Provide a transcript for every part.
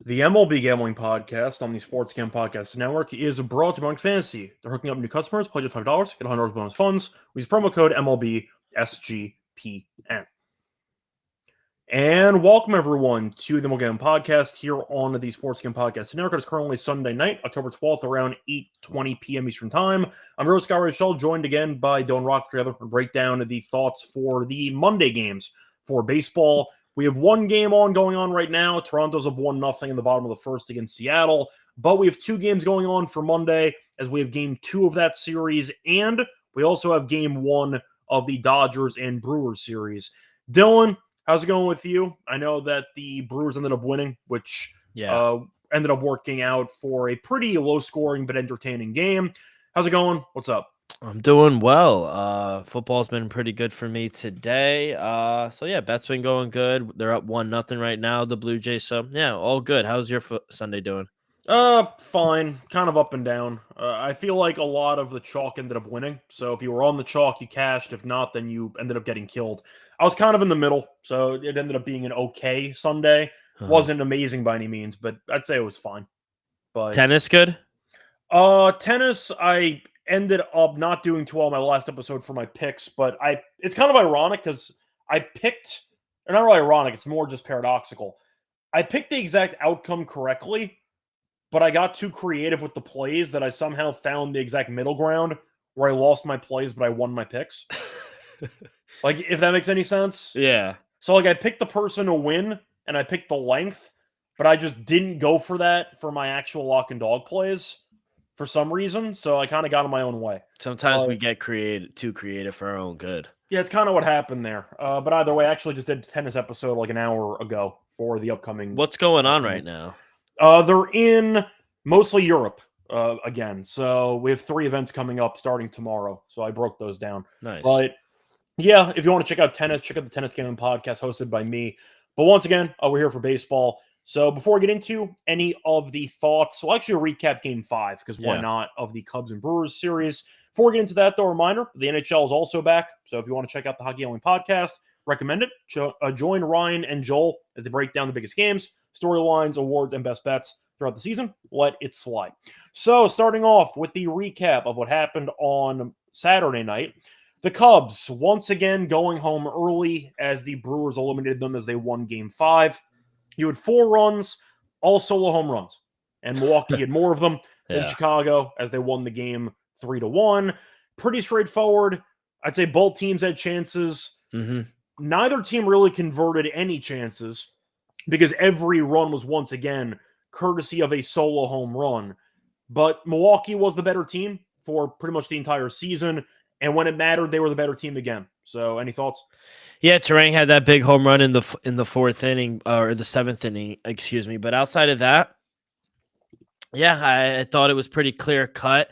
The MLB Gambling Podcast on the Sports Gam Podcast Network is brought to you by Fantasy. They're hooking up new customers. Pledge $5, get $100 bonus funds. We use promo code MLB SGPN. And welcome everyone to the MLB Gambling Podcast here on the Sports Gam Podcast Network. It's currently Sunday night, October 12th, around 8:20 p.m. Eastern Time. I'm your host, Reichel, joined again by Dylan Rockford together to break down the thoughts for the Monday games for baseball. We have one game going on right now. Toronto's up 1-0 in the bottom of the first against Seattle. But we have two games going on for Monday, as we have game 2 of that series, and we also have game 1 of the Dodgers and Brewers series. Dylan, how's it going with you? I know that the Brewers ended up winning, which ended up working out for a pretty low-scoring but entertaining game. How's it going? What's up? I'm doing well. Football's been pretty good for me today. Bet's been going good. They're up 1-0 right now, the Blue Jays. So yeah, all good. How's your Sunday doing? Fine. Kind of up and down. I feel like a lot of the chalk ended up winning. So if you were on the chalk, you cashed. If not, then you ended up getting killed. I was kind of in the middle, so it ended up being an okay Sunday. Wasn't amazing by any means, but I'd say it was fine. But tennis good? Tennis, I ended up not doing too well in my last episode for my picks, but it's kind of ironic because I picked, or not really ironic, it's more just paradoxical. I picked the exact outcome correctly, but I got too creative with the plays that I somehow found the exact middle ground where I lost my plays, but I won my picks. Like, if that makes any sense? Yeah. So, I picked the person to win, and I picked the length, but I just didn't go for that for my actual lock and dog plays for some reason, so I kind of got in my own way. Sometimes we get too creative for our own good. Yeah, it's kind of what happened there. But either way, I actually just did a tennis episode like an hour ago for the upcoming... What's going on right now? They're in mostly Europe again. So we have 3 events coming up starting tomorrow. So I broke those down. Nice. But yeah, if you want to check out tennis, check out the Tennis Gambling Podcast hosted by me. But once again, we're here for baseball. So before we get into any of the thoughts, we'll actually recap Game 5, because why not, of the Cubs and Brewers series. Before we get into that, though, a reminder, the NHL is also back. So if you want to check out the Hockey Gambling Podcast, recommend it. Join Ryan and Joel as they break down the biggest games, storylines, awards, and best bets throughout the season. Let it slide. So starting off with the recap of what happened on Saturday night, the Cubs once again going home early as the Brewers eliminated them as they won Game 5. You had 4 runs, all solo home runs. And Milwaukee had more of them than Chicago as they won the game 3-1. Pretty straightforward. I'd say both teams had chances. Mm-hmm. Neither team really converted any chances because every run was once again courtesy of a solo home run. But Milwaukee was the better team for pretty much the entire season. And when it mattered, they were the better team again. So any thoughts? Yeah, Terang had that big home run in the 4th inning, or the 7th inning, excuse me. But outside of that, I thought it was pretty clear cut.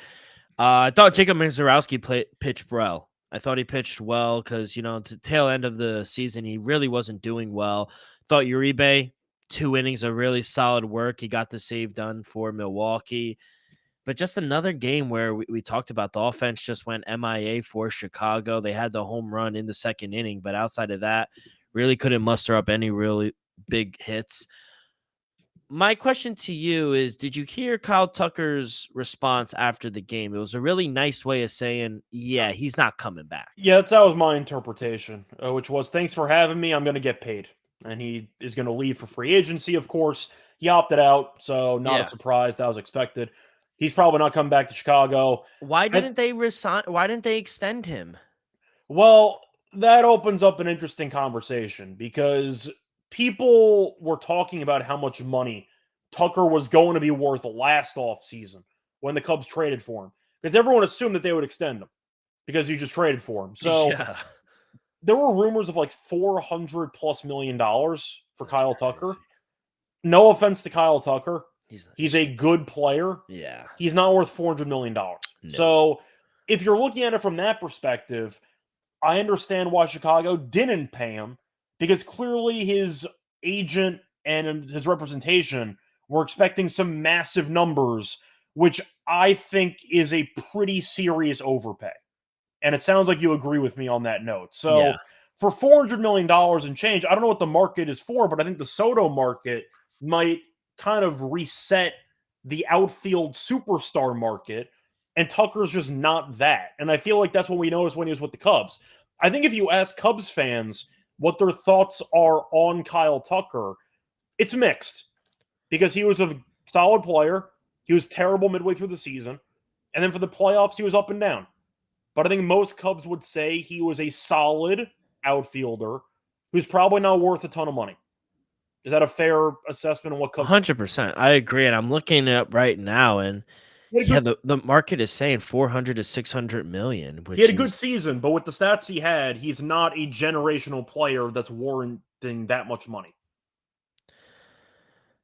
I thought Jacob Mizorowski pitched well. I thought he pitched well because, the tail end of the season, he really wasn't doing well. Thought Uribe, 2 innings of really solid work. He got the save done for Milwaukee. But just another game where we talked about the offense just went MIA for Chicago. They had the home run in the 2nd inning, but outside of that, really couldn't muster up any really big hits. My question to you is, did you hear Kyle Tucker's response after the game? It was a really nice way of saying, yeah, he's not coming back. Yeah, that was my interpretation, which was, thanks for having me. I'm going to get paid. And he is going to leave for free agency, of course. He opted out, so not a surprise. That was expected. He's probably not coming back to Chicago. Why didn't they resign? Why didn't they extend him? Well, that opens up an interesting conversation because people were talking about how much money Tucker was going to be worth last offseason when the Cubs traded for him. Because everyone assumed that they would extend him because you just traded for him. So there were rumors of like $400+ million for Kyle Tucker. No offense to Kyle Tucker. He's a good player. Yeah. He's not worth $400 million. No. So if you're looking at it from that perspective, I understand why Chicago didn't pay him, because clearly his agent and his representation were expecting some massive numbers, which I think is a pretty serious overpay. And it sounds like you agree with me on that note. So for $400 million and change, I don't know what the market is for, but I think the Soto market might kind of reset the outfield superstar market, and Tucker's just not that. And I feel like that's what we noticed when he was with the Cubs. I think if you ask Cubs fans what their thoughts are on Kyle Tucker, it's mixed because he was a solid player. He was terrible midway through the season. And then for the playoffs, he was up and down. But I think most Cubs would say he was a solid outfielder who's probably not worth a ton of money. Is that a fair assessment of what Cubs? 100%. I agree. And I'm looking it up right now, and the market is saying 400 to 600 million. Which he had a good season, but with the stats he had, he's not a generational player that's warranting that much money.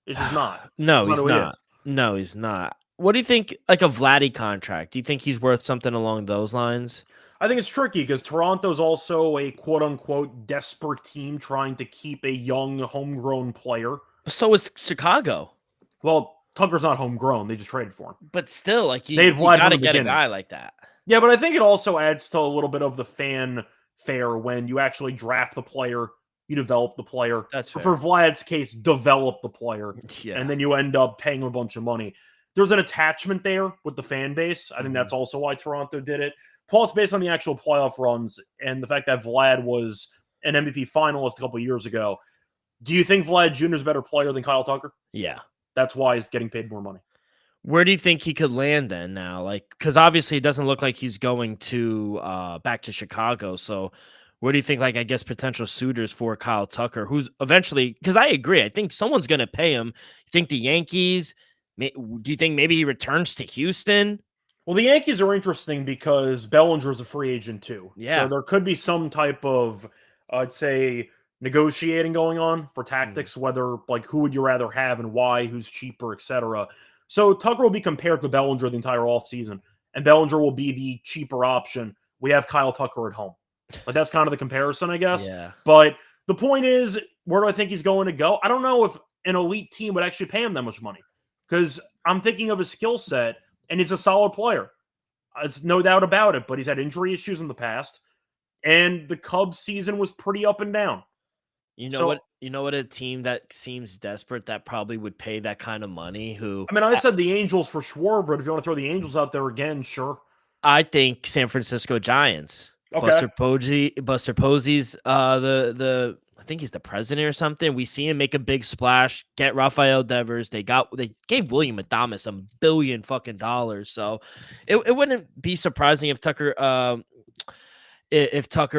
It's just not. No, he's not. No, he's not. What do you think, like a Vladdy contract? Do you think he's worth something along those lines? I think it's tricky because Toronto's also a quote-unquote desperate team trying to keep a young, homegrown player. So is Chicago. Well, Tucker's not homegrown. They just traded for him. But still, like you got to get a guy like that. Yeah, but I think it also adds to a little bit of the fanfare when you actually draft the player, you develop the player. That's fair. For Vlad's case, develop the player, and then you end up paying him a bunch of money. There's an attachment there with the fan base. I think that's also why Toronto did it. Plus, based on the actual playoff runs and the fact that Vlad was an MVP finalist a couple of years ago, do you think Vlad Jr. is a better player than Kyle Tucker? Yeah. That's why he's getting paid more money. Where do you think he could land then now? Like, because obviously it doesn't look like he's going to back to Chicago. So where do you think, like, I guess potential suitors for Kyle Tucker, who's eventually, because I agree, I think someone's going to pay him. You think the Yankees? Do you think maybe he returns to Houston? Well, the Yankees are interesting because Bellinger's a free agent too. Yeah. So there could be some type of, I'd say, negotiating going on for tactics, whether, like, who would you rather have and why, who's cheaper, etc. So Tucker will be compared to Bellinger the entire offseason, and Bellinger will be the cheaper option. We have Kyle Tucker at home. Like, that's kind of the comparison, I guess. Yeah. But the point is, where do I think he's going to go? I don't know if an elite team would actually pay him that much money because I'm thinking of his skill set, and he's a solid player. There's no doubt about it, but he's had injury issues in the past, and the Cubs season was pretty up and down. You know what a team that seems desperate that probably would pay that kind of money, I said the Angels for sure, but if you want to throw the Angels out there again, sure. I think San Francisco Giants. Okay. Buster Posey's I think he's the president or something. We see him make a big splash, get Rafael Devers. They gave William Adames $1 billion fucking dollars. So it wouldn't be surprising if Tucker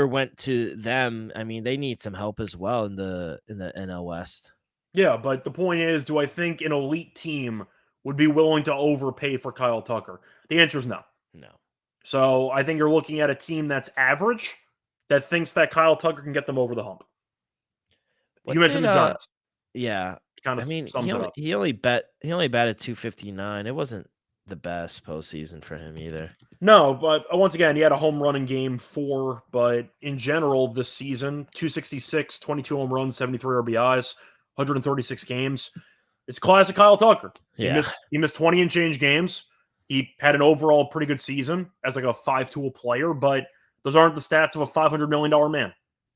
went to them. I mean, they need some help as well in the NL West. Yeah, but the point is, do I think an elite team would be willing to overpay for Kyle Tucker? The answer is no. No. So I think you're looking at a team that's average that thinks that Kyle Tucker can get them over the hump. You mentioned the Giants. Yeah. Kind of he only batted 259. It wasn't the best postseason for him either. No, but once again, he had a home run in game 4, but in general, this season, 266, 22 home runs, 73 RBIs, 136 games. It's classic Kyle Tucker. Yeah. He missed 20 and change games. He had an overall pretty good season as like a 5-tool player, but those aren't the stats of a $500 million man.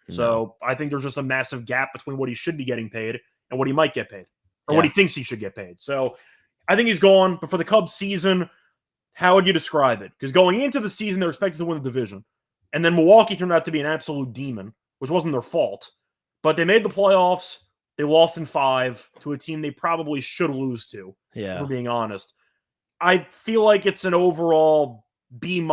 No. So I think there's just a massive gap between what he should be getting paid and what he might get paid, or what he thinks he should get paid. So I think he's gone. But for the Cubs season, how would you describe it? Because going into the season, they're expected to win the division. And then Milwaukee turned out to be an absolute demon, which wasn't their fault. But they made the playoffs. They lost in 5 to a team they probably should lose to, if we're being honest. I feel like it's an overall B-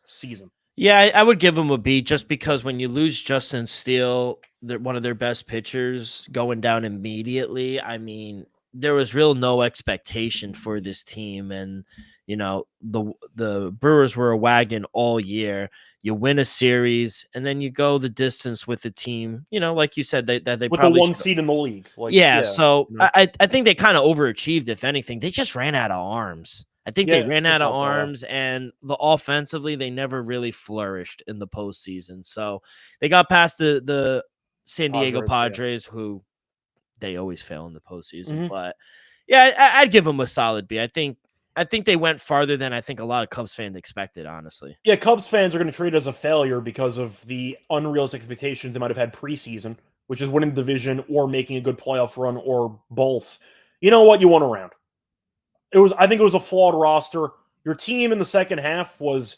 season. Yeah, I would give them a B just because when you lose Justin Steele, one of their best pitchers, going down immediately, I mean, there was no expectation for this team. And, you know, the Brewers were a wagon all year. You win a series, and then you go the distance with the team, you know, like you said, they with probably the 1 seed in the league. So you know. I think they kind of overachieved, if anything. They just ran out of arms. I think they ran out of arms, and offensively, they never really flourished in the postseason. So they got past the San Diego Padres, who they always fail in the postseason. Mm-hmm. But yeah, I'd give them a solid B. I think they went farther than I think a lot of Cubs fans expected, honestly. Yeah, Cubs fans are going to treat it as a failure because of the unrealistic expectations they might have had preseason, which is winning the division or making a good playoff run or both. you know what? You won a round. I think it was a flawed roster. Your team in the second half was,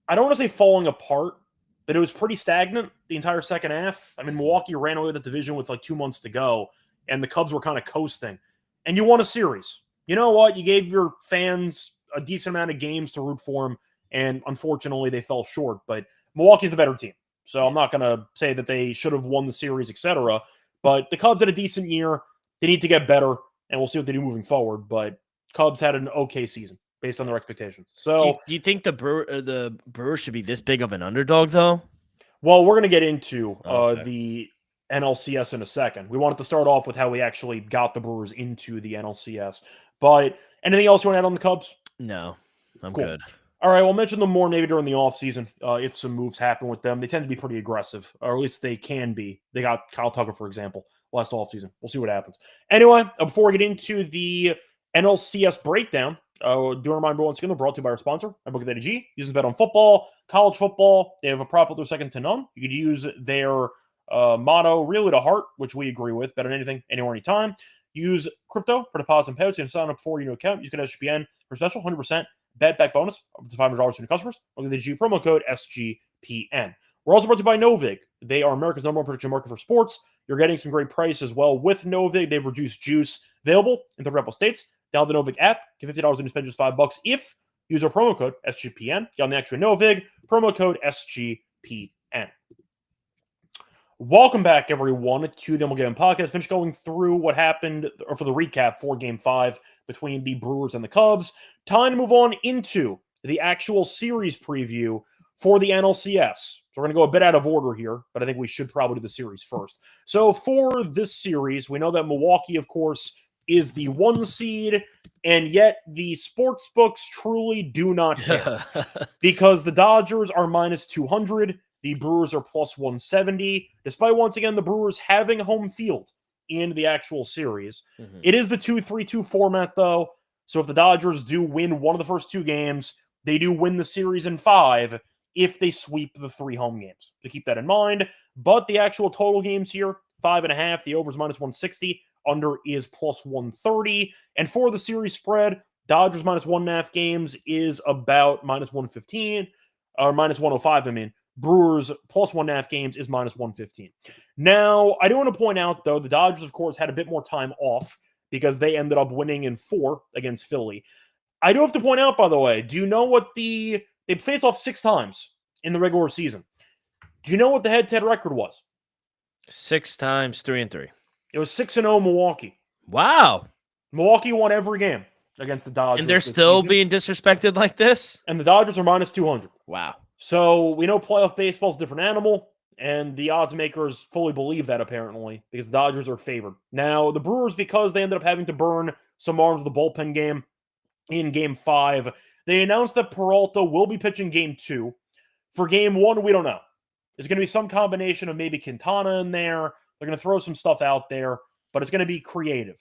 I don't want to say falling apart, but it was pretty stagnant the entire second half. I mean, Milwaukee ran away with the division with like 2 months to go, and the Cubs were kind of coasting. And you won a series. You know what? You gave your fans a decent amount of games to root for them, and unfortunately, they fell short. But Milwaukee's the better team. So I'm not going to say that they should have won the series, etc. But the Cubs had a decent year. They need to get better, and we'll see what they do moving forward. But Cubs had an okay season based on their expectations. So, do you think the Brewers should be this big of an underdog, though? Well, we're going to get into the NLCS in a second. We wanted to start off with how we actually got the Brewers into the NLCS. But anything else you want to add on the Cubs? No, I'm Cool. good. All right, we'll mention them more maybe during the offseason if some moves happen with them. They tend to be pretty aggressive, or at least they can be. They got Kyle Tucker, for example, last offseason. We'll see what happens. Anyway, before we get into the NLCS breakdown, do reminder once again, they're brought to you by our sponsor, my book at ADG. Use the bet on football, college football. They have a prop they're second to none. You could use their motto, really to heart, which we agree with. Bet on anything, anywhere, anytime. Use crypto for deposits and payouts and sign up for your new account. Use code SGPN for a special 100% bet back bonus up to $500 to new customers. Look at the G promo code SGPN. We're also brought to you by Novig. They are America's #1 prediction market for sports. You're getting some great price as well with Novig. They've reduced juice available in 30 states. Download the Novig app. Get $50 and you spend just $5 if you use our promo code SGPN. Get on the extra Novig. Promo code SGPN. Welcome back, everyone, to the MLB Gambling Podcast. Finished going through what happened, or for the recap for Game 5 between the Brewers and the Cubs. Time to move on into the actual series preview for the NLCS. So we're going to go a bit out of order here, but I think we should probably do the series first. So for this series, we know that Milwaukee, of course, is the 1 seed, and yet the sports books truly do not care because the Dodgers are minus 200. The Brewers are plus 170, despite, once again, the Brewers having home field in the actual series. Mm-hmm. It is the 2-3-2 format, though, so if the Dodgers do win one of the first 2 games, they do win the series in 5 if they sweep the 3 home games. To keep that in mind, but the actual total games here, 5.5, the over is minus 160, under is plus 130, and for the series spread, Dodgers minus 1.5 games is about minus 115, or minus 105, I mean. Brewers plus 1.5 games is minus 115. Now, I do want to point out, though, the Dodgers, of course, had a bit more time off because they ended up winning in 4 against Philly. I do have to point out, by the way, do you know what they faced off 6 times in the regular season? Do you know what the head-to-head record was? 6 times, 3-3. It was 6-0 Milwaukee. Wow. Milwaukee won every game against the Dodgers. And they're still season. Being disrespected like this? And the Dodgers are minus 200. Wow. So we know playoff baseball is a different animal, and the odds makers fully believe that, apparently, because the Dodgers are favored. Now, the Brewers, because they ended up having to burn some arms of the bullpen game in Game 5, they announced that Peralta will be pitching Game 2. For Game 1, we don't know. There's going to be some combination of maybe Quintana in there. They're going to throw some stuff out there, but it's going to be creative.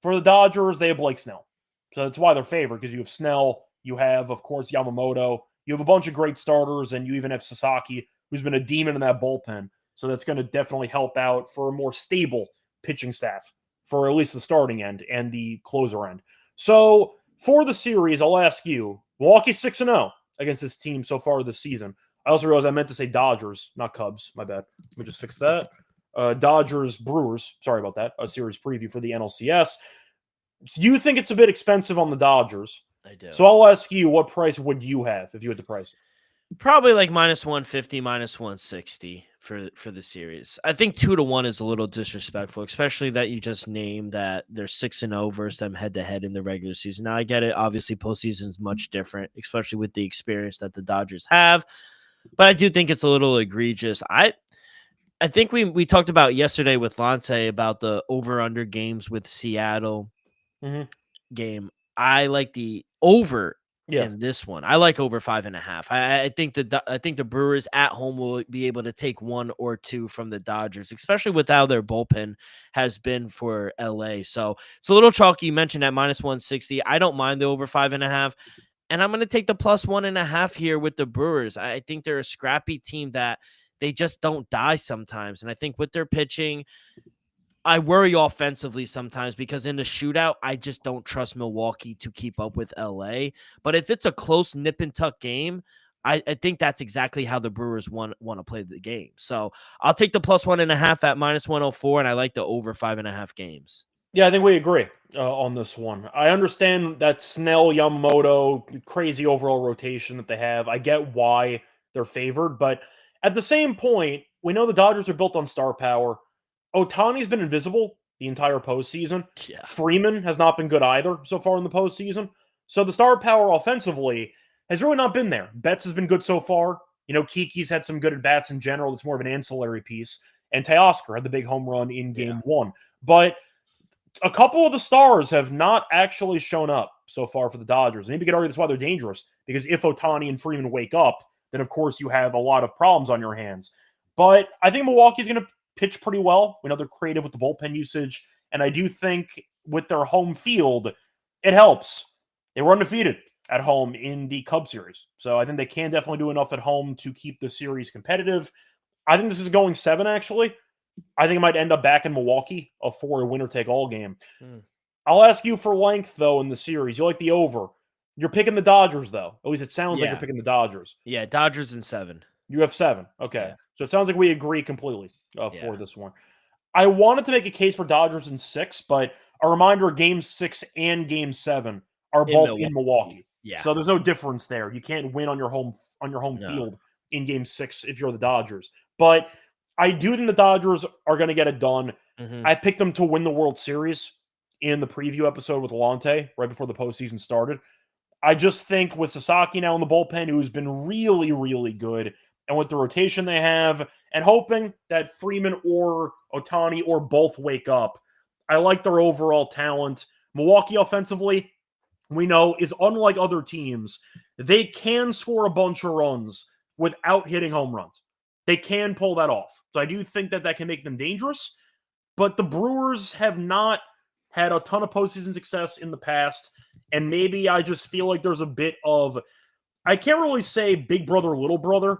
For the Dodgers, they have Blake Snell. So that's why they're favored, because you have Snell, you have, of course, Yamamoto. You have a bunch of great starters, and you even have Sasaki, who's been a demon in that bullpen. So that's going to definitely help out for a more stable pitching staff for at least the starting end and the closer end. So for the series, I'll ask you, Milwaukee's 6-0 against this team so far this season. I also realized I meant to say Dodgers, not Cubs. My bad. Let me just fix that. Dodgers, Brewers. Sorry about that. A series preview for the NLCS. So you think it's a bit expensive on the Dodgers? I do. So I'll ask you, what price would you have if you had to price it? Probably like minus 150, minus 160 for the series. I think 2-1 is a little disrespectful, especially that you just named that they're 6-0 versus them head-to-head in the regular season. Now, I get it. Obviously, postseason is much different, especially with the experience that the Dodgers have. But I do think it's a little egregious. I think we talked about yesterday with Lonte about the over-under games with Seattle game. I like the over in this one. I like over 5.5. I think the Brewers at home will be able to take 1 or 2 from the Dodgers, especially with how their bullpen has been for LA. So it's a little chalky. You mentioned at minus 160. I don't mind the over 5.5. And I'm going to take the plus 1.5 here with the Brewers. I think they're a scrappy team that they just don't die sometimes. And I think with their pitching, I worry offensively sometimes because in the shootout, I just don't trust Milwaukee to keep up with LA. But if it's a close nip and tuck game, I think that's exactly how the Brewers want to play the game. So I'll take the +1.5 at -104, and I like the over 5.5 games. Yeah, I think we agree on this one. I understand that Snell, Yamamoto, crazy overall rotation that they have. I get why they're favored, but at the same point, we know the Dodgers are built on star power. Ohtani's been invisible the entire postseason. Yeah. Freeman has not been good either so far in the postseason. So the star power offensively has really not been there. Betts has been good so far. Kiki's had some good at-bats in general. It's more of an ancillary piece. And Teoscar had the big home run in game one. But a couple of the stars have not actually shown up so far for the Dodgers. Maybe you could argue that's why they're dangerous, because if Ohtani and Freeman wake up, then of course you have a lot of problems on your hands. But I think Milwaukee's going to pitch pretty well. We know they're creative with the bullpen usage, and I do think with their home field, it helps. They were undefeated at home in the Cubs series, so I think they can definitely do enough at home to keep the series competitive. I think this is going 7, actually. I think it might end up back in Milwaukee for a winner-take-all game. I'll ask you for length, though, in the series. You like the over. You're picking the Dodgers, though. At least it sounds like you're picking the Dodgers. Yeah, Dodgers in 7. You have 7. Okay. Yeah. So it sounds like we agree completely for this one. I wanted to make a case for Dodgers in 6, but a reminder, Game 6 and Game 7 are both in Milwaukee. Yeah. So there's no difference there. You can't win on your home field in Game 6 if you're the Dodgers. But I do think the Dodgers are going to get it done. I picked them to win the World Series in the preview episode with Lonte right before the postseason started. I just think with Sasaki now in the bullpen, who's been really, really good, and with the rotation they have, and hoping that Freeman or Ohtani or both wake up, I like their overall talent. Milwaukee offensively, we know, is unlike other teams. They can score a bunch of runs without hitting home runs. They can pull that off. So I do think that can make them dangerous. But the Brewers have not had a ton of postseason success in the past. And maybe I just feel like there's a bit of, I can't really say big brother, little brother,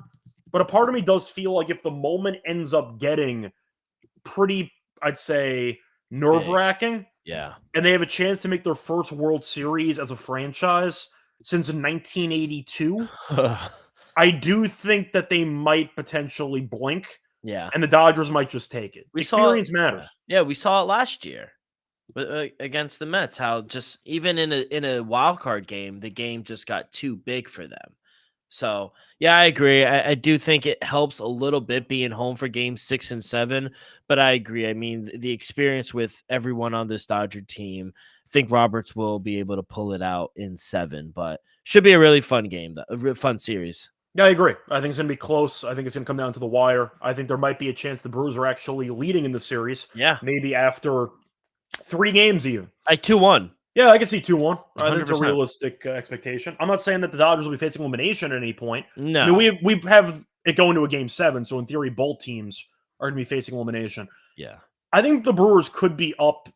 but a part of me does feel like if the moment ends up getting pretty, I'd say, nerve-wracking, and they have a chance to make their first World Series as a franchise since 1982, I do think that they might potentially blink. Yeah. And the Dodgers might just take it. Experience matters. Yeah, we saw it last year against the Mets, how just even in a wild card game, the game just got too big for them. So, yeah, I agree. I do think it helps a little bit being home for Game 6 and 7, but I agree. I mean, the experience with everyone on this Dodger team, I think Roberts will be able to pull it out in 7, but should be a really fun game, a fun series. Yeah, I agree. I think it's going to be close. I think it's going to come down to the wire. I think there might be a chance the Brewers are actually leading in the series. Yeah. Maybe after 3 games even. Like 2-1. Yeah, I can see 2-1. I 100%. think it's a realistic expectation. I'm not saying that the Dodgers will be facing elimination at any point. No. I mean, we have it going to a Game 7, so in theory, both teams are going to be facing elimination. Yeah. I think the Brewers could be up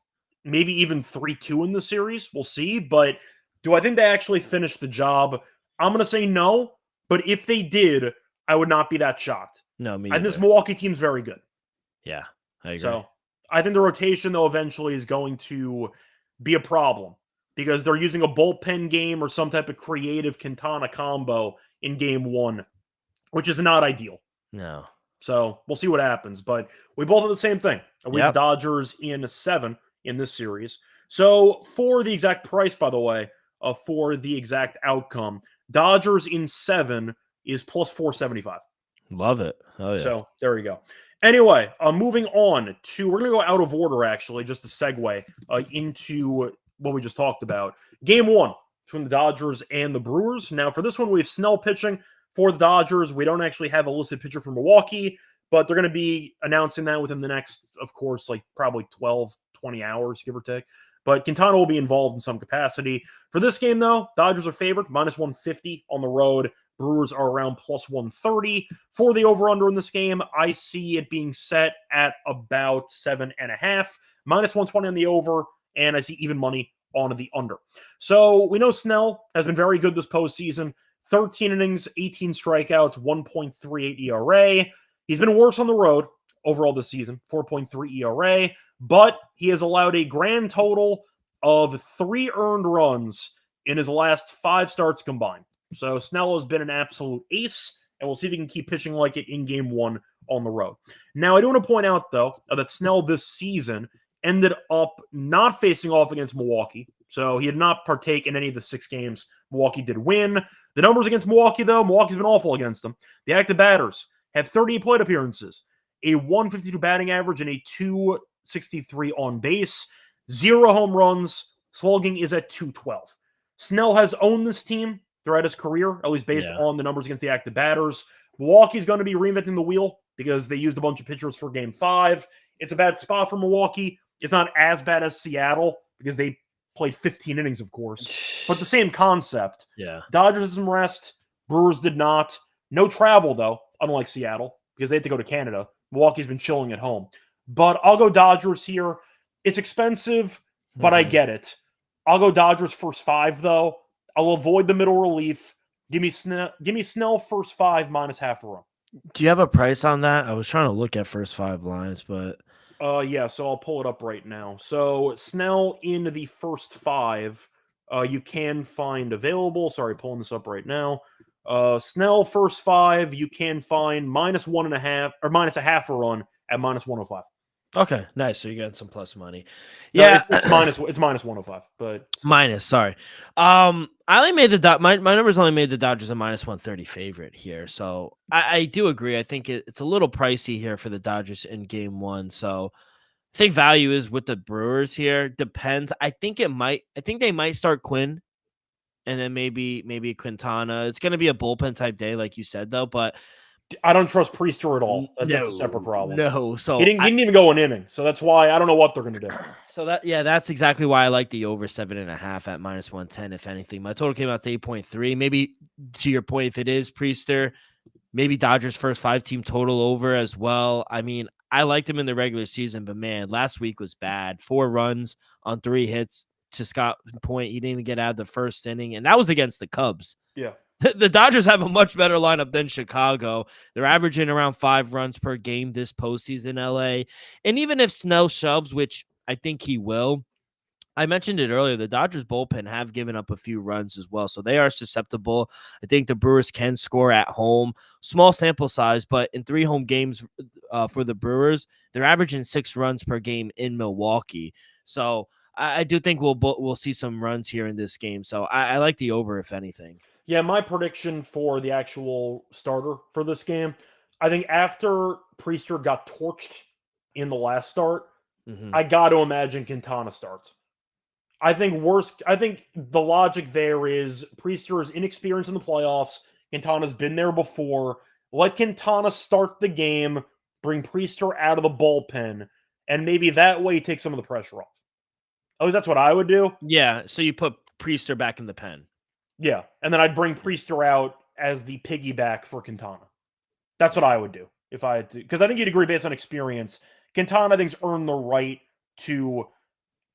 maybe even 3-2 in the series. We'll see. But do I think they actually finished the job? I'm going to say no. But if they did, I would not be that shocked. No, me And either. this Milwaukee team's very good. Yeah, I agree. So I think the rotation, though, eventually is going to be a problem because they're using a bullpen game or some type of creative Quintana combo in Game 1, which is not ideal. No. So we'll see what happens. But we both have the same thing. We have the Dodgers in 7 in this series. So for the exact price, by the way, for the exact outcome, Dodgers in 7 is plus 475. Love it. Oh, yeah. So there you go. Anyway, moving on to, we're going to go out of order, actually, just to segue into what we just talked about. Game 1 between the Dodgers and the Brewers. Now, for this one, we have Snell pitching for the Dodgers. We don't actually have a listed pitcher for Milwaukee, but they're going to be announcing that within the next, of course, like probably 12, 20 hours, give or take. But Quintana will be involved in some capacity. For this game, though, Dodgers are favored, minus 150 on the road. Brewers are around plus 130. For the over-under in this game, I see it being set at about 7.5, minus 120 on the over, and I see even money on the under. So we know Snell has been very good this postseason. 13 innings, 18 strikeouts, 1.38 ERA. He's been worse on the road overall this season, 4.3 ERA. but he has allowed a grand total of 3 earned runs in his last 5 starts combined. So Snell has been an absolute ace, and we'll see if he can keep pitching like it in game 1 on the road. Now, I do want to point out, though, that Snell this season ended up not facing off against Milwaukee. So he did not partake in any of the 6 games Milwaukee did win. The numbers against Milwaukee, though, Milwaukee's been awful against them. The active batters have 38 plate appearances, a 152 batting average, and a 263 on base. 0 home runs. Slugging is at 212. Snell has owned this team throughout his career, at least based on the numbers against the active batters. Milwaukee's going to be reinventing the wheel because they used a bunch of pitchers for game 5. It's a bad spot for Milwaukee. It's not as bad as Seattle because they played 15 innings, of course. But the same concept. Yeah. Dodgers had some rest. Brewers did not. No travel, though, unlike Seattle, because they had to go to Canada. Milwaukee's been chilling at home. But I'll go Dodgers here. It's expensive, but I get it. I'll go Dodgers first 5, though. I'll avoid the middle relief. Give me Snell first 5 minus half a run. Do you have a price on that? I was trying to look at first 5 lines, but yeah, so I'll pull it up right now. So Snell in the first 5, you can find available. Sorry, pulling this up right now. Snell first 5, you can find minus 1.5 or minus a half a run at minus 105. Okay, nice. So you're getting some plus money. No, Yeah, it's minus 105, but minus. Sorry, I only made the my numbers only made the Dodgers a minus 130 favorite here. So I do agree. I think it's a little pricey here for the Dodgers in game 1. So I think value is with the Brewers here. Depends. I think they might start Quinn, and then maybe Quintana. It's going to be a bullpen type day, like you said, though. But I don't trust Priester at all. That's a separate problem. No, so he didn't even go an inning, so that's why I don't know what they're going to do. So that's exactly why I like the over 7.5 at minus 110. If anything, my total came out to 8.3. Maybe to your point, if it is Priester, maybe Dodgers first 5 team total over as well. I mean, I liked him in the regular season, but man, last week was bad. 4 runs on 3 hits. To Scott's point, he didn't even get out of the first inning, and that was against the Cubs. Yeah. The Dodgers have a much better lineup than Chicago. They're averaging around 5 runs per game this postseason in LA. And even if Snell shoves, which I think he will, I mentioned it earlier, the Dodgers bullpen have given up a few runs as well. So they are susceptible. I think the Brewers can score at home. Small sample size, but in 3 home games for the Brewers, they're averaging 6 runs per game in Milwaukee. So I do think we'll see some runs here in this game. So I like the over, if anything. Yeah, my prediction for the actual starter for this game, I think after Priester got torched in the last start, I got to imagine Quintana starts. I think the logic there is Priester is inexperienced in the playoffs. Quintana's been there before. Let Quintana start the game, bring Priester out of the bullpen, and maybe that way take some of the pressure off. Oh, that's what I would do? Yeah, so you put Priester back in the pen. Yeah, and then I'd bring Priester out as the piggyback for Quintana. That's what I would do if I had to, because I think you'd agree based on experience. Quintana, I think's earned the right to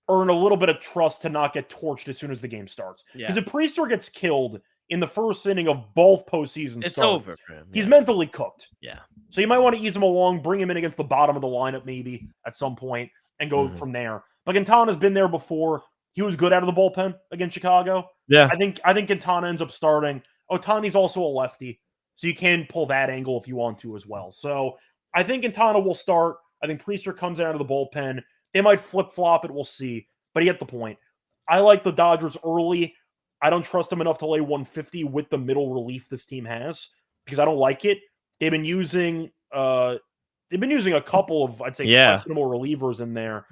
earn a little bit of trust to not get torched as soon as the game starts. Because if Priester gets killed in the first inning of both postseason it's starts, over for him. He's mentally cooked. Yeah. So you might want to ease him along, bring him in against the bottom of the lineup maybe at some point, and go from there. But Quintana's been there before. He was good out of the bullpen against Chicago. Yeah. I think Quintana ends up starting. Ohtani's also a lefty, so you can pull that angle if you want to as well. So I think Quintana will start. I think Priester comes out of the bullpen. They might flip-flop it. We'll see. But you get the point. I like the Dodgers early. I don't trust them enough to lay 150 with the middle relief this team has because I don't like it. They've been using a couple of, I'd say, questionable relievers in there.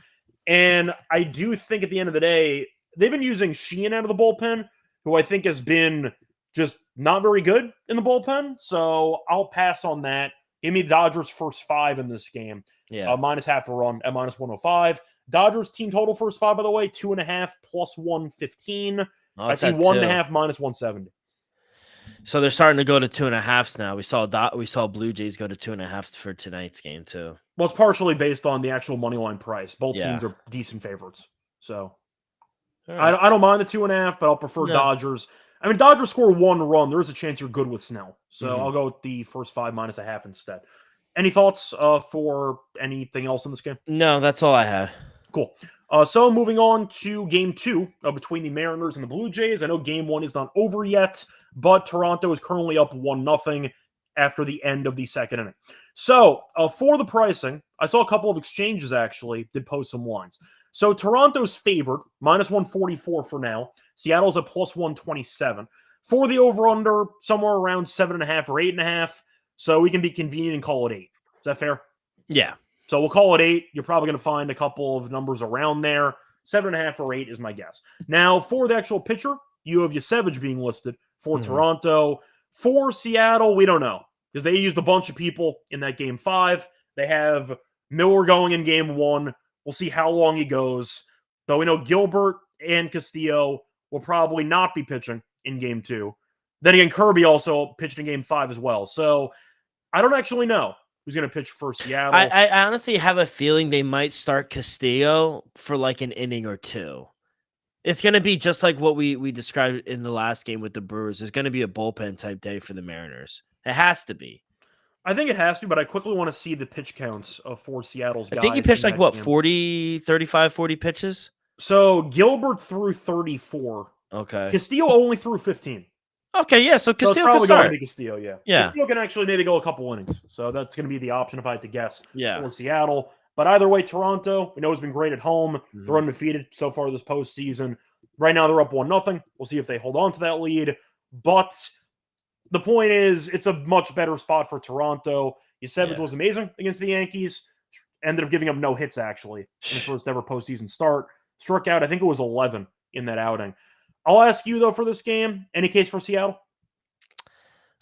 And I do think at the end of the day, they've been using Sheehan out of the bullpen, who I think has been just not very good in the bullpen. So I'll pass on that. Give me Dodgers first 5 in this game. Yeah. Minus half a run at minus 105. Dodgers team total first 5, by the way, 2.5 plus 115. I see 1.5 minus 170. So they're starting to go to 2.5s now. We saw Blue Jays go to 2.5 for tonight's game too. Well, it's partially based on the actual money line price. Both teams are decent favorites. So right. I don't mind the 2.5, but I'll prefer Dodgers. I mean, Dodgers score 1 run. There's a chance you're good with Snell. So I'll go with the first 5 minus a half instead. Any thoughts for anything else in this game? No, that's all I had. Cool. So moving on to game 2 between the Mariners and the Blue Jays. I know game 1 is not over yet, but Toronto is currently up 1-0 after the end of the second inning. So for the pricing, I saw a couple of exchanges actually did post some lines. So Toronto's favored, -144 for now. Seattle's at +127. For the over-under, somewhere around 7.5 or 8.5. So we can be convenient and call it 8. Is that fair? Yeah. So we'll call it 8. You're probably going to find a couple of numbers around there. 7.5 or 8 is my guess. Now, for the actual pitcher, you have Savage being listed for Toronto. For Seattle, we don't know because they used a bunch of people in that game 5. They have Miller going in game 1. We'll see how long he goes. Though we know Gilbert and Castillo will probably not be pitching in game 2. Then again, Kirby also pitched in game 5 as well. So I don't actually know who's going to pitch for Seattle. I honestly have a feeling they might start Castillo for like an inning or 2. It's going to be just like what we described in the last game with the Brewers. It's going to be a bullpen type day for the Mariners. It has to be. I think it has to be, but I quickly want to see the pitch counts for Seattle's guys. I think he pitched like, what, 35, 40 pitches? So Gilbert threw 34. Okay. Castillo only threw 15. Okay, yeah, so Castillo probably can start. Going to be Castillo, yeah. Castillo can actually maybe go a couple innings. So that's going to be the option if I had to guess for Seattle. But either way, Toronto, we know has been great at home. They're undefeated so far this postseason. Right now they're up 1-0. We'll see if they hold on to that lead. But the point is, it's a much better spot for Toronto. Savage was amazing against the Yankees. Ended up giving up no hits, actually, in his first ever postseason start. Struck out, I think it was 11 in that outing. I'll ask you, though, for this game, any case for Seattle?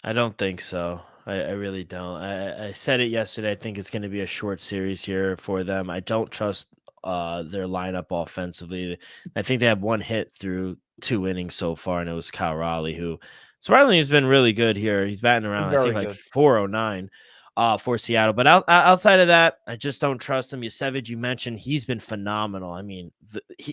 I don't think so. I really don't. I said it yesterday. I think it's going to be a short series here for them. I don't trust their lineup offensively. I think they have one hit through 2 innings so far, and it was Kyle Raleigh, who surprisingly has been really good here. He's batting around, I think, like 409 for Seattle. But outside of that, I just don't trust him. Savage, you mentioned, he's been phenomenal. I mean,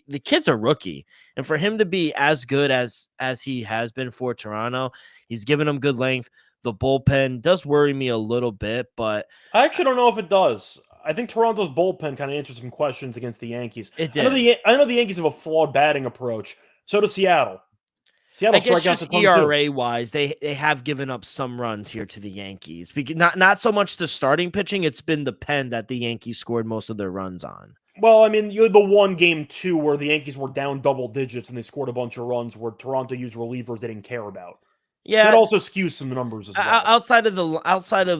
the kid's a rookie. And for him to be as good as he has been for Toronto, he's given them good length. The bullpen does worry me a little bit, but I actually don't know if it does. I think Toronto's bullpen kind of answered some questions against the Yankees. It did. I know the Yankees have a flawed batting approach. So does Seattle. I guess just ERA-wise, they have given up some runs here to the Yankees. Not so much the starting pitching. It's been the pen that the Yankees scored most of their runs on. Well, I mean, you had the one game 2 where the Yankees were down double digits and they scored a bunch of runs where Toronto used relievers they didn't care about. Yeah, so it also skews some numbers as well. Outside of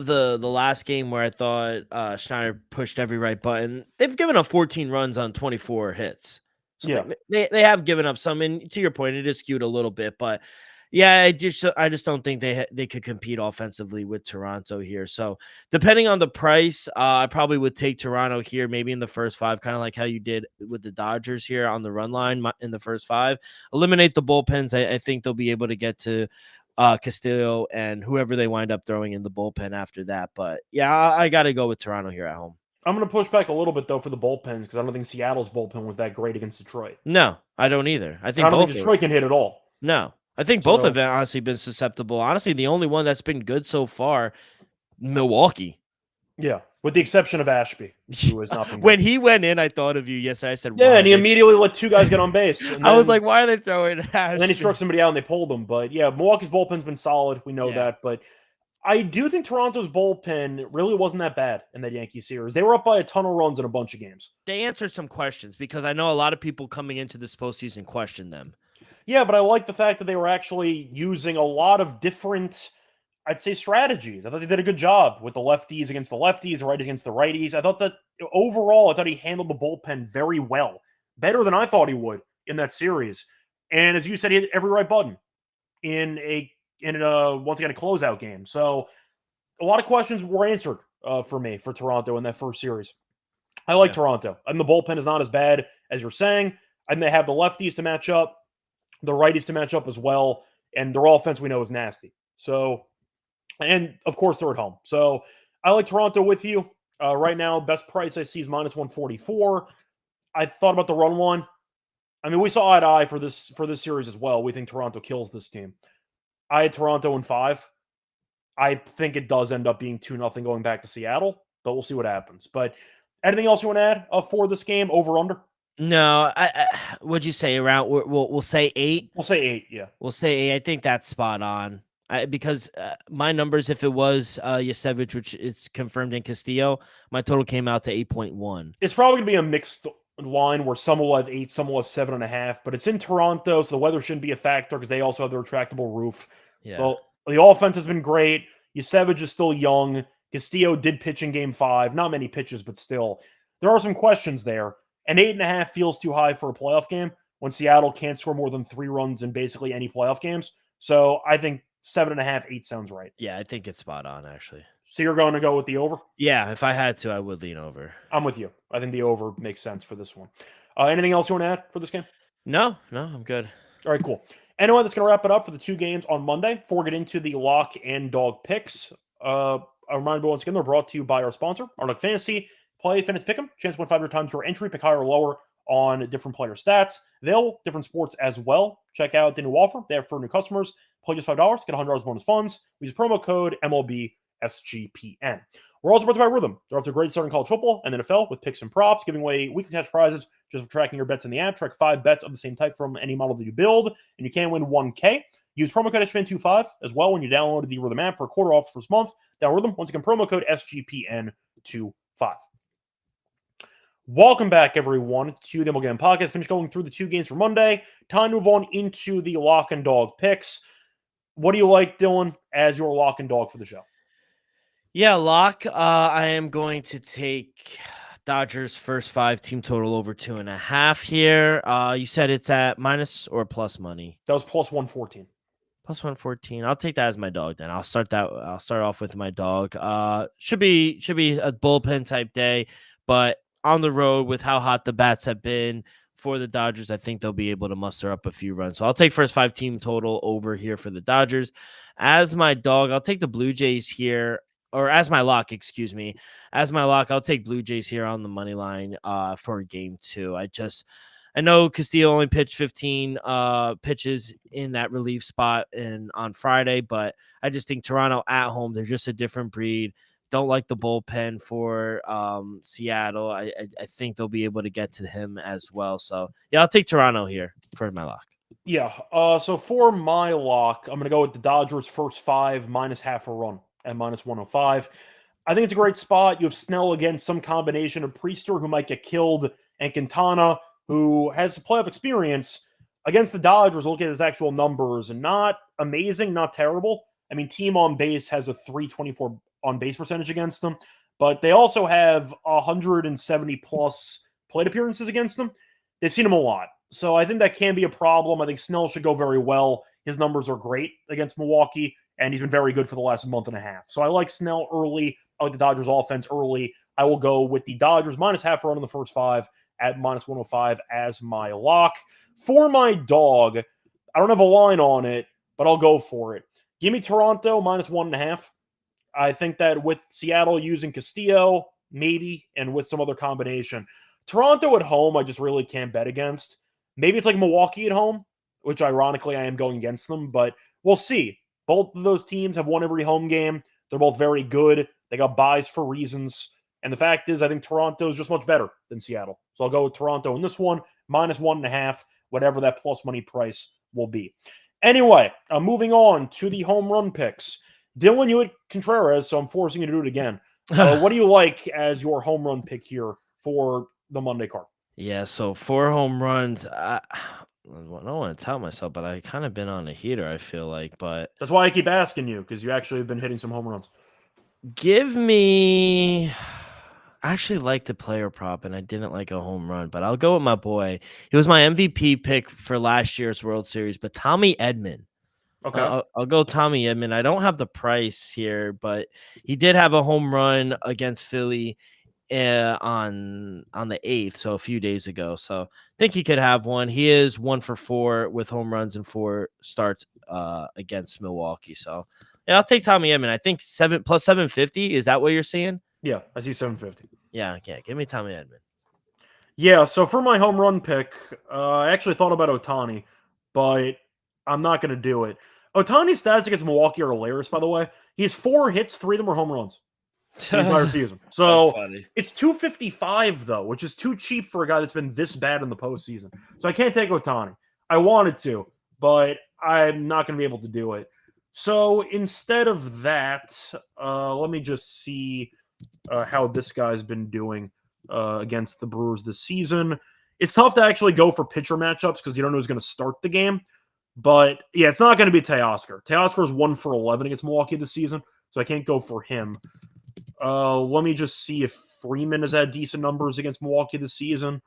the last game where I thought Schneider pushed every right button, they've given up 14 runs on 24 hits. So they have given up some, and to your point, it is skewed a little bit, but yeah, I just don't think they could compete offensively with Toronto here. So depending on the price, I probably would take Toronto here, maybe in the first 5, kind of like how you did with the Dodgers here on the run line in the first 5. Eliminate the bullpens. I think they'll be able to get to Castillo and whoever they wind up throwing in the bullpen after that. But yeah, I got to go with Toronto here at home. I'm going to push back a little bit, though, for the bullpens because I don't think Seattle's bullpen was that great against Detroit. No, I don't either. I don't think Detroit can hit at all. No, I think both have honestly been susceptible. Honestly, the only one that's been good so far, Milwaukee. Yeah, with the exception of Ashby, who has not been good. When he went in, I thought of you. Yes, I said, yeah, and he immediately let 2 guys get on base. And then, I was like, why are they throwing Ashby? And then he struck somebody out and they pulled him. But yeah, Milwaukee's bullpen's been solid. We know that. But I do think Toronto's bullpen really wasn't that bad in that Yankees series. They were up by a ton of runs in a bunch of games. They answered some questions because I know a lot of people coming into this postseason question them. Yeah, but I like the fact that they were actually using a lot of different, I'd say, strategies. I thought they did a good job with the lefties against the lefties, the righties against the righties. I thought that overall, I thought he handled the bullpen very well. Better than I thought he would in that series. And as you said, he hit every right button in a once again, a closeout game. So a lot of questions were answered for me for Toronto in that first series. I like Toronto. And the bullpen is not as bad as you're saying. And they have the lefties to match up, the righties to match up as well. And their offense we know is nasty. So, and of course they're at home. So I like Toronto with you. Right now, best price I see is -144. I thought about the run one. I mean, we saw eye to eye for this series as well. We think Toronto kills this team. I had Toronto in 5. I think it does end up being 2-0 going back to Seattle, but we'll see what happens. But anything else you want to add for this game, over under? No, I would you say around? We'll say 8. We'll say 8. Yeah, We'll say 8. I think that's spot on. Because my numbers, if it was Yasevich, which is confirmed in Castillo, my total came out to 8.1. it's probably gonna be a mixed line where some will have 8, some will have 7.5. But it's in Toronto, so the weather shouldn't be a factor because they also have the retractable roof. Yeah. The offense has been great. Yasevich is still young. Castillo did pitch in Game 5. Not many pitches, but still. There are some questions there. And 8.5 feels too high for a playoff game when Seattle can't score more than 3 runs in basically any playoff games. So I think 7.5, 8 sounds right. Yeah, I think it's spot on, actually. So you're going to go with the over? Yeah, if I had to, I would lean over. I'm with you. I think the over makes sense for this one. Anything else you want to add for this game? No, I'm good. All right, cool. Anyway, that's going to wrap it up for the 2 games on Monday. Before we get into the lock and dog picks, I remind you once again, they're brought to you by our sponsor, Arnold Fantasy. Play Fantasy Pick'em. Chance to win 5 your times your entry. Pick higher or lower on different player stats. Available different sports as well. Check out the new offer they have for new customers. Play just $5, get $100 bonus funds. Use promo code MLB SGPN. We're also brought to you by Rhythm. They're off to a great start in college football and NFL with picks and props, giving away weekly cash prizes just for tracking your bets in the app. Track 5 bets of the same type from any model that you build, and you can win $1K. Use promo code SGPN25 as well when you download the Rhythm app for a quarter off the first month. Download Rhythm. Once again, promo code SGPN25. Welcome back, everyone, to the MLB Gambling Podcast. Finished going through the 2 games for Monday. Time to move on into the lock and dog picks. What do you like, Dylan, as your lock and dog for the show? Yeah, lock. I am going to take Dodgers first 5 team total over 2.5 here. You said it's at minus or plus money? That was plus 114. Plus 114. I'll take that as my dog then. I'll start off with my dog. Should be a bullpen type day, but on the road with how hot the bats have been for the Dodgers, I think they'll be able to muster up a few runs. So I'll take first 5 team total over here for the Dodgers. As my dog, I'll take the Blue Jays here, or as my lock, excuse me. As my lock, I'll take Blue Jays here on the money line for game 2. I know Castillo only pitched 15 pitches in that relief spot on Friday, but I just think Toronto at home, they're just a different breed. Don't like the bullpen for Seattle. I think they'll be able to get to him as well. So, yeah, I'll take Toronto here for my lock. Yeah, so for my lock, I'm going to go with the Dodgers first 5 minus half a run at minus 105. I think it's a great spot. You have Snell against some combination of Priester, who might get killed, and Quintana, who has playoff experience against the Dodgers. Look at his actual numbers, and not amazing, not terrible. I mean, team on base has a 324 on base percentage against them, but they also have 170 plus plate appearances against them. They've seen him a lot. So I think that can be a problem. I think Snell should go very well. His numbers are great against Milwaukee, and he's been very good for the last month and a half. So I like Snell early. I like the Dodgers offense early. I will go with the Dodgers minus half a run in the first 5 at minus 105 as my lock. For my dog, I don't have a line on it, but I'll go for it. Give me Toronto minus 1.5. I think that with Seattle using Castillo, maybe, and with some other combination. Toronto at home, I just really can't bet against. Maybe it's like Milwaukee at home, which ironically I am going against them, but we'll see. Both of those teams have won every home game. They're both very good. They got buys for reasons. And the fact is, I think Toronto is just much better than Seattle. So I'll go with Toronto in this one, minus 1.5, whatever that plus money price will be. Anyway, moving on to the home run picks. Dylan, you had Contreras, so I'm forcing you to do it again. What do you like as your home run pick here for the Monday card? Yeah, so 4 home runs. I don't want to tell myself, but I kind of been on a heater, I feel like. But that's why I keep asking you, because you actually have been hitting some home runs. Give me... I actually liked the player prop, and I didn't like a home run, but I'll go with my boy. He was my MVP pick for last year's World Series, but Tommy Edman. Okay. I'll go Tommy Edman. I don't have the price here, but he did have a home run against Philly on the 8th, so a few days ago. So I think he could have one. He is 1 for 4 with home runs and 4 starts against Milwaukee. So yeah, I'll take Tommy Edman. I think 7 plus 750. Is that what you're seeing? Yeah, I see 750. Yeah. Give me Tommy Edman. Yeah, so for my home run pick, I actually thought about Ohtani, but I'm not going to do it. Ohtani's stats against Milwaukee are hilarious, by the way. He has 4 hits, 3 of them are home runs the entire season. So it's 255, though, which is too cheap for a guy that's been this bad in the postseason. So I can't take Ohtani. I wanted to, but I'm not going to be able to do it. So instead of that, let me just see how this guy's been doing against the Brewers this season. It's tough to actually go for pitcher matchups because you don't know who's going to start the game. But yeah, it's not going to be Teoscar. Teoscar is 1 for 11 against Milwaukee this season, so I can't go for him. Let me just see if Freeman has had decent numbers against Milwaukee this season.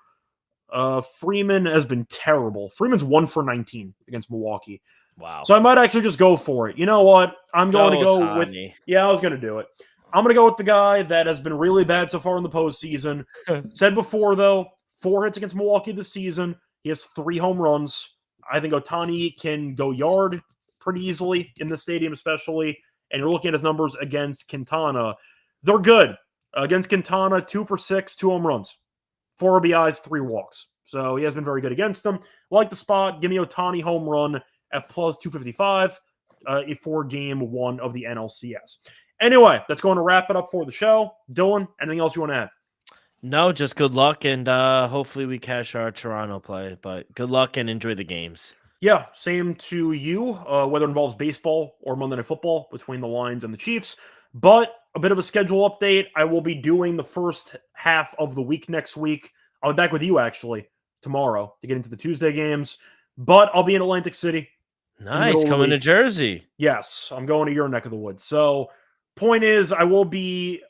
Freeman has been terrible. Freeman's 1 for 19 against Milwaukee. Wow. So I might actually just go for it. You know what? I'm going to go with... Yeah, I was going to do it. I'm going to go with the guy that has been really bad so far in the postseason. Said before, though, 4 hits against Milwaukee this season. He has 3 home runs. I think Ohtani can go yard pretty easily in the stadium, especially. And you're looking at his numbers against Quintana. They're good. Against Quintana, 2 for 6, 2 home runs, 4 RBIs, 3 walks. So he has been very good against them. Like the spot, give me Ohtani home run at plus 255 for game 1 of the NLCS. Anyway, that's going to wrap it up for the show. Dylan, anything else you want to add? No, just good luck, and hopefully we cash our Toronto play. But good luck and enjoy the games. Yeah, same to you, whether it involves baseball or Monday Night Football between the Lions and the Chiefs. But a bit of a schedule update. I will be doing the first half of the week next week. I'll be back with you, actually, tomorrow to get into the Tuesday games. But I'll be in Atlantic City. Nice, coming to Jersey. Yes, I'm going to your neck of the woods. So, point is, I will be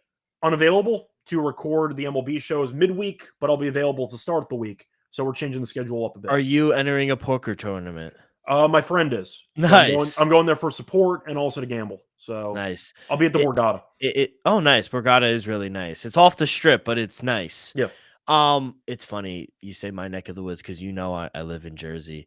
unavailable to record the MLB shows midweek, but I'll be available to start the week. So we're changing the schedule up a bit. Are you entering a poker tournament? My friend is. Nice. So I'm going there for support and also to gamble. So nice. I'll be at the Borgata. Oh, nice. Borgata is really nice. It's off the strip, but it's nice. Yeah. It's funny you say my neck of the woods because you know I live in Jersey.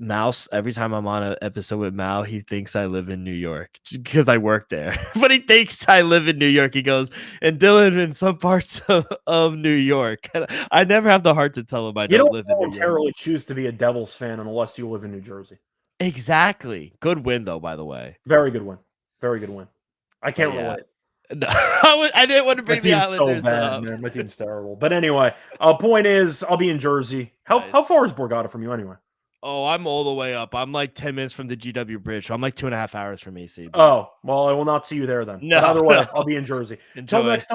Mouse, every time I'm on an episode with Mal, he thinks I live in New York because I work there. But he thinks I live in New York. He goes, and Dylan in some parts of New York. And I never have the heart to tell him I don't live in New York. You don't voluntarily choose to be a Devils fan unless you live in New Jersey. Exactly. Good win, though, by the way. Very good win. Very good win. I can't relate. No, I didn't want to bring the Islanders so bad, up. Man. My team's terrible. But anyway, point is, I'll be in Jersey. How far is Borgata from you anyway? Oh, I'm all the way up. I'm like 10 minutes from the GW Bridge. So I'm like 2.5 hours from AC. Oh, well, I will not see you there then. No, But either way, I'll be in Jersey. Until next time.